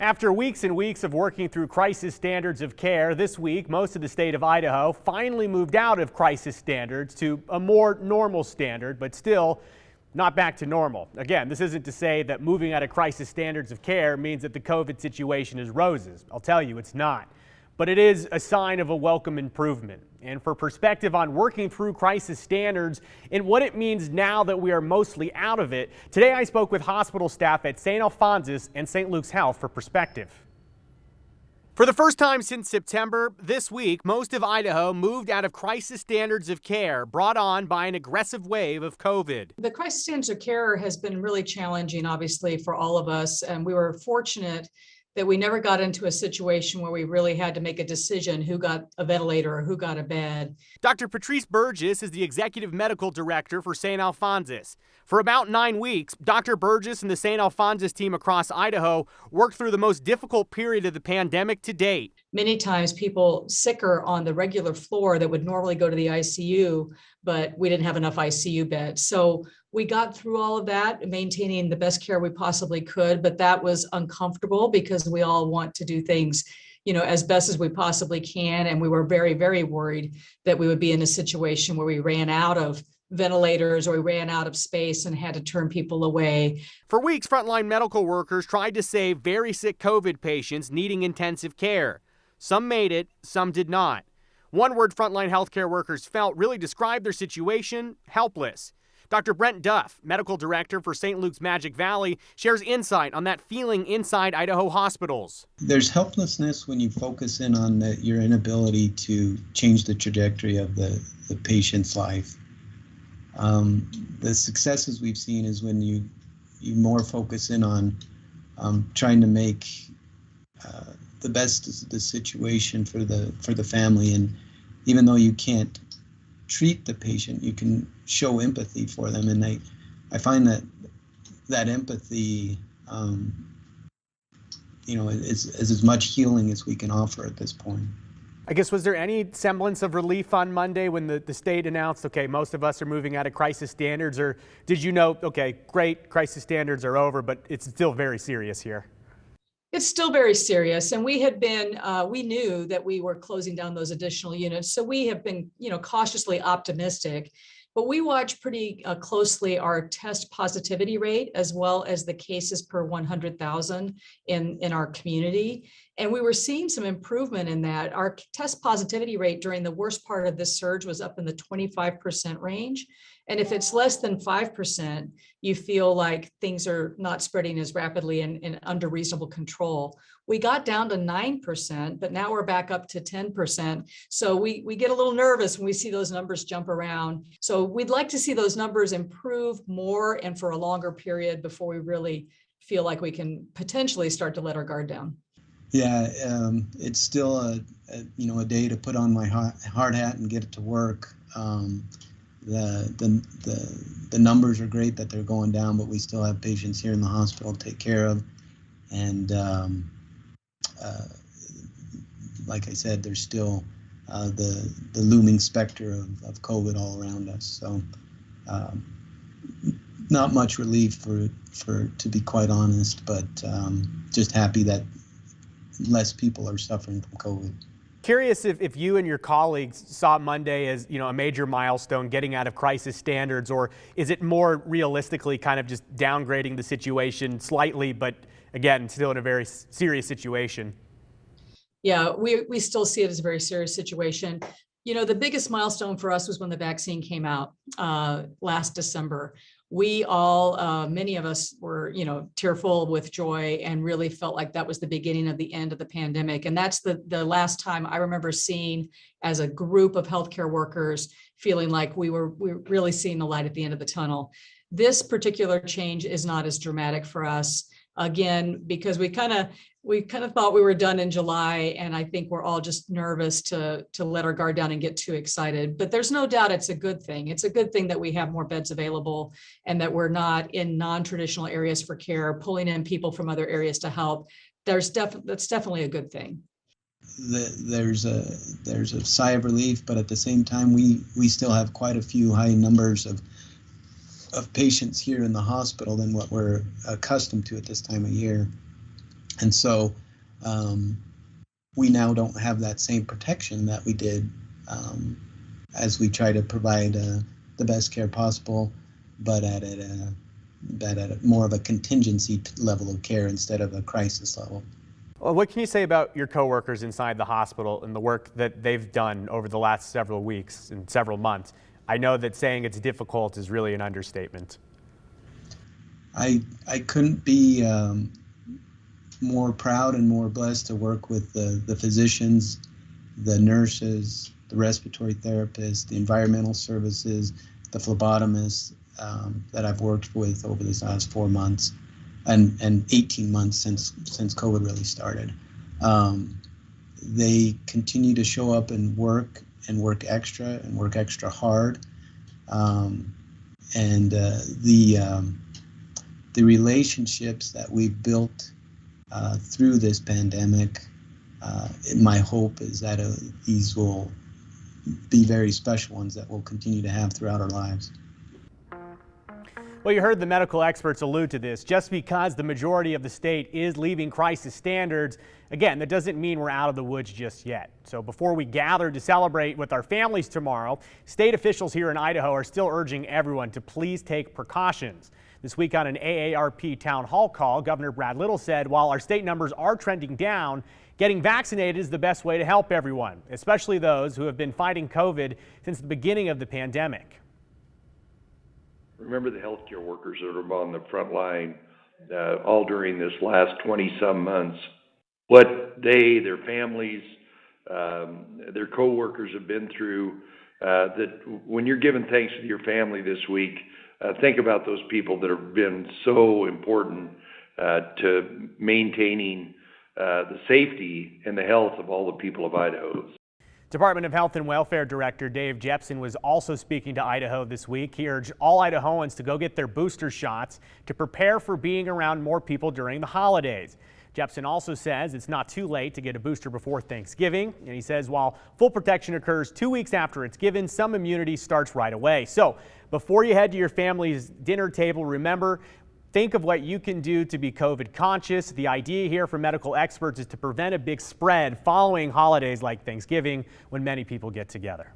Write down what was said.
After weeks and weeks of working through crisis standards of care, this week, most of the state of Idaho finally moved out of crisis standards to a more normal standard, but still not back to normal. Again, this isn't to say that moving out of crisis standards of care means that the COVID situation is roses. I'll tell you, it's not. But it is a sign of a welcome improvement. And for perspective on working through crisis standards and what it means now that we are mostly out of it, today I spoke with hospital staff at St. Alphonsus and St. Luke's Health for perspective. For the first time since September, this week, most of Idaho moved out of crisis standards of care brought on by an aggressive wave of COVID. The crisis standards of care has been really challenging, obviously, for all of us. And we were fortunate that we never got into a situation where we really had to make a decision who got a ventilator or who got a bed. Dr. Patrice Burgess is the executive medical director for St. Alphonsus. For about 9 weeks, Dr. Burgess and the St. Alphonsus team across Idaho worked through the most difficult period of the pandemic to date. Many times people sicker on the regular floor that would normally go to the ICU, but we didn't have enough ICU beds. So we got through all of that, maintaining the best care we possibly could, but that was uncomfortable because we all want to do things, as best as we possibly can. And we were very, very worried that we would be in a situation where we ran out of ventilators or we ran out of space and had to turn people away. For weeks, frontline medical workers tried to save very sick COVID patients needing intensive care. Some made it, some did not. One word frontline healthcare workers felt really described their situation: helpless. Dr. Brent Duff, medical director for St. Luke's Magic Valley, shares insight on that feeling inside Idaho hospitals. There's helplessness when you focus in on your inability to change the trajectory of the patient's life. The successes we've seen is when you more focus in on trying to make the best of the situation for the family, and even though you can't treat the patient, you can show empathy for them, and I find that empathy is as much healing as we can offer at this point. I guess, was there any semblance of relief on Monday when the state announced, okay, most of us are moving out of crisis standards, or did you know, okay, great, crisis standards are over, but it's still very serious here? It's still very serious. And we had been, we knew that we were closing down those additional units. So we have been, cautiously optimistic, but we watch pretty closely our test positivity rate as well as the cases per 100,000 in our community. And we were seeing some improvement in that. Our test positivity rate during the worst part of this surge was up in the 25% range. And if it's less than 5%, you feel like things are not spreading as rapidly and under reasonable control. We got down to 9%, but now we're back up to 10%. So we get a little nervous when we see those numbers jump around. So we'd like to see those numbers improve more and for a longer period before we really feel like we can potentially start to let our guard down. Yeah, it's still a day to put on my hard hat and get it to work. The numbers are great that they're going down, but we still have patients here in the hospital to take care of. And like I said, there's still the looming specter of COVID all around us. So not much relief to be quite honest, but just happy that less people are suffering from COVID. Curious if you and your colleagues saw Monday as, a major milestone getting out of crisis standards, or is it more realistically kind of just downgrading the situation slightly, but again, still in a very serious situation? Yeah, we still see it as a very serious situation. The biggest milestone for us was when the vaccine came out last December. We all, many of us were, tearful with joy and really felt like that was the beginning of the end of the pandemic. And that's the last time I remember seeing as a group of healthcare workers feeling like we were really seeing the light at the end of the tunnel. This particular change is not as dramatic for us, again, because we kind of thought we were done in July, and I think we're all just nervous to let our guard down and get too excited. But there's no doubt it's a good thing. It's a good thing that we have more beds available and that we're not in non-traditional areas for care, pulling in people from other areas to help. That's definitely a good thing. There's a sigh of relief, but at the same time, we still have quite a few high numbers of patients here in the hospital than what we're accustomed to at this time of year. And so we now don't have that same protection that we did as we try to provide the best care possible, but at a more of a contingency level of care instead of a crisis level. Well, what can you say about your coworkers inside the hospital and the work that they've done over the last several weeks and several months? I know that saying it's difficult is really an understatement. I couldn't be more proud and more blessed to work with the physicians, the nurses, the respiratory therapists, the environmental services, the phlebotomists that I've worked with over this last 4 months and 18 months since COVID really started. They continue to show up and work extra hard. The relationships that we've built through this pandemic, my hope is that these will be very special ones that we'll continue to have throughout our lives. Well, you heard the medical experts allude to this. Just because the majority of the state is leaving crisis standards, again, that doesn't mean we're out of the woods just yet. So before we gather to celebrate with our families tomorrow, state officials here in Idaho are still urging everyone to please take precautions. This week on an AARP town hall call, Governor Brad Little said while our state numbers are trending down, getting vaccinated is the best way to help everyone, especially those who have been fighting COVID since the beginning of the pandemic. Remember the healthcare workers that are on the front line all during this last 20-some months. What they, their families, their co-workers have been through, that when you're giving thanks to your family this week, think about those people that have been so important to maintaining the safety and the health of all the people of Idaho. Department of Health and Welfare Director Dave Jepson was also speaking to Idaho this week. He urged all Idahoans to go get their booster shots to prepare for being around more people during the holidays. Jepson also says it's not too late to get a booster before Thanksgiving. And he says while full protection occurs 2 weeks after it's given, some immunity starts right away. So before you head to your family's dinner table, remember, think of what you can do to be COVID conscious. The idea here from medical experts is to prevent a big spread following holidays like Thanksgiving when many people get together.